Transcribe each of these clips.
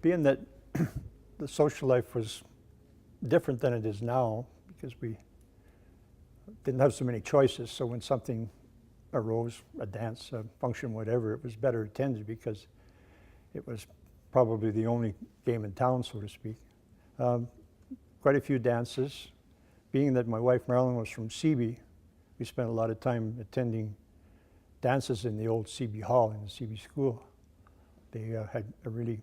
Being that the social life was different than it is now, because we didn't have so many choices, so when something arose, a dance, a function, whatever, it was better attended because it was probably the only game in town, so to speak. Quite a few dances. Being that my wife Marilyn was from CB, we spent a lot of time attending dances in the old CB Hall in the CB school. They had a really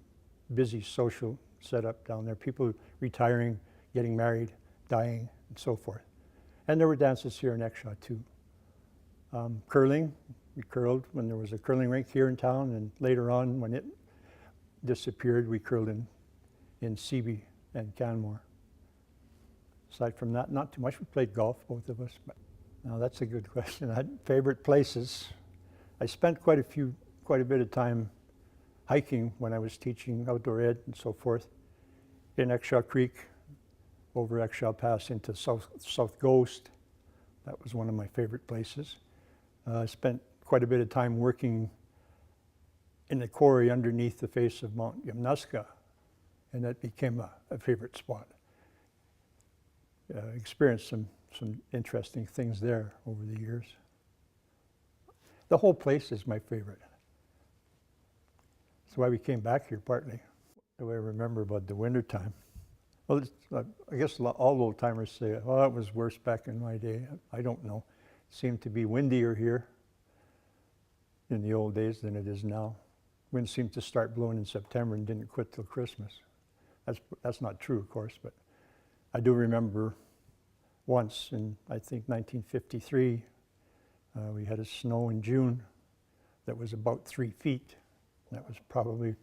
busy social setup down there. People retiring, getting married, dying, and so forth. And there were dances here in Exshaw too. Curling, we curled when there was a curling rink here in town, and later on when it disappeared, we curled in CB and Canmore. Aside from that, not too much. We played golf, both of us. But now that's a good question. I had favorite places. I spent quite a bit of time hiking when I was teaching outdoor ed and so forth in Exshaw Creek, over Exshaw Pass into South Ghost. That was one of my favorite places. I spent quite a bit of time working in the quarry underneath the face of Mount Yamnuska, and that became a favorite spot. Experienced some interesting things there over the years. The whole place is my favorite. That's why we came back here, partly. The way I remember about the winter time. Well, I guess all old timers say, well, it was worse back in my day. I don't know. It seemed to be windier here in the old days than it is now. Wind seemed to start blowing in September and didn't quit till Christmas. That's not true, of course, but I do remember once in, I think, 1953, we had a snow in June that was about 3 feet. That was probably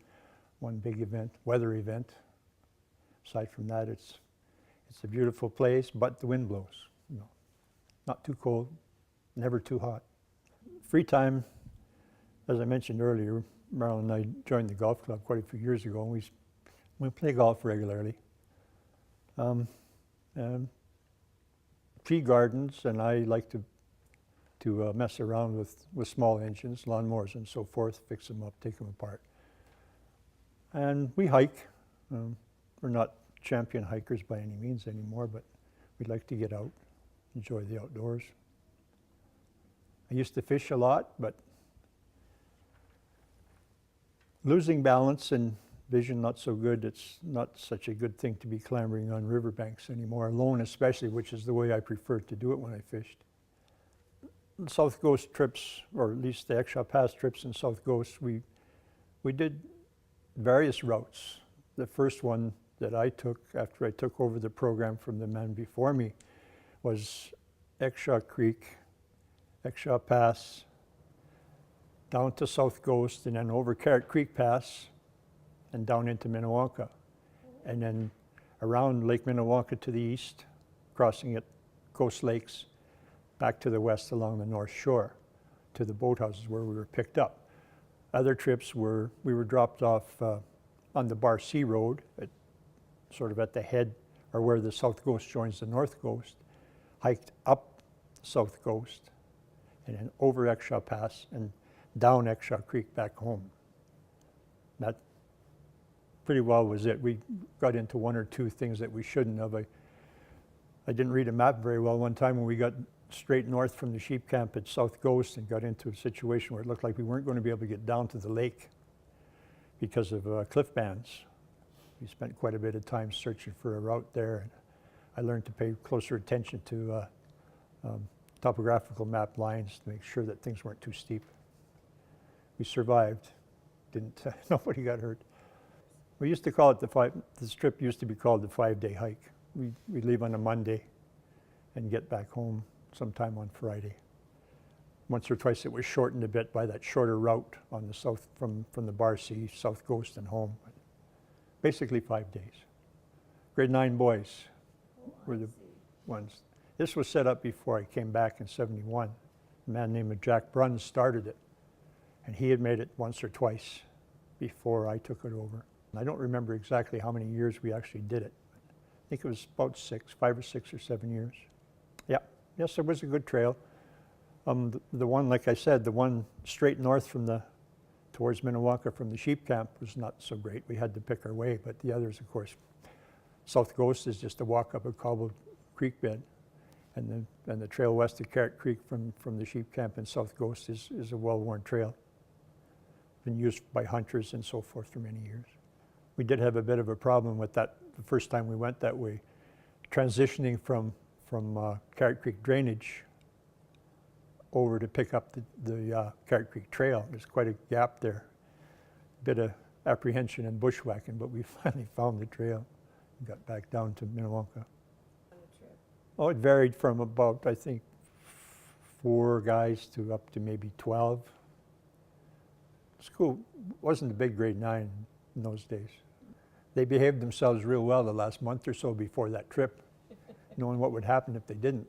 one big event, weather event. Aside from that, it's a beautiful place, but the wind blows. You know, not too cold, never too hot. Free time, as I mentioned earlier, Marilyn and I joined the golf club quite a few years ago, and we play golf regularly. Tree gardens, and I like to mess around with small engines, lawnmowers and so forth, fix them up, take them apart. And we hike. We're not champion hikers by any means anymore, but we like to get out, enjoy the outdoors. I used to fish a lot, but losing balance and vision not so good. It's not such a good thing to be clambering on riverbanks anymore, alone especially, which is the way I preferred to do it when I fished. South Ghost trips, or at least the Exshaw Pass trips in South Ghost, we did various routes. The first one that I took after I took over the program from the man before me was Exshaw Creek, Exshaw Pass, down to South Ghost, and then over Carrot Creek Pass, and down into Minnewanka. And then around Lake Minnewanka to the east, crossing at Coast Lakes, back to the west along the North Shore to the boathouses where we were picked up. Other trips we were dropped off on the Bar C Road, sort of at the head, or where the South Ghost joins the North Ghost, hiked up South Ghost, and then over Exshaw Pass and down Exshaw Creek back home. That pretty well was it. We got into one or two things that we shouldn't have. I didn't read a map very well one time when we got straight north from the sheep camp at South Ghost and got into a situation where it looked like we weren't going to be able to get down to the lake because of cliff bands. We spent quite a bit of time searching for a route there, and I learned to pay closer attention to topographical map lines to make sure that things weren't too steep. We survived. Nobody got hurt. We used to call it this trip used to be called the 5-day hike. We'd leave on a Monday and get back home sometime on Friday. Once or twice it was shortened a bit by that shorter route on the south from the Bar C, South Ghost and home. But basically 5 days. Grade 9 boys were the ones. This was set up before I came back in '71. A man named Jack Bruns started it, and he had made it once or twice before I took it over. I don't remember exactly how many years we actually did it. I think it was about 5 or 6 or 7 years. Yeah, yes, it was a good trail. The one, like I said, the one straight north from the towards Minnewanka from the sheep camp was not so great. We had to pick our way, but the others, of course, South Ghost is just a walk up a cobbled creek bed. And the trail west of Carrot Creek from the sheep camp in South Ghost is a well-worn trail. Been used by hunters and so forth for many years. We did have a bit of a problem with that the first time we went that way. Transitioning from Carrot Creek drainage over to pick up the Carrot Creek trail. There's quite a gap there. Bit of apprehension and bushwhacking, but we finally found the trail and got back down to Minnewanka. Oh, it varied from about, I think, 4 guys to up to maybe 12. School wasn't a big grade 9 in those days. They behaved themselves real well the last month or so before that trip, knowing what would happen if they didn't.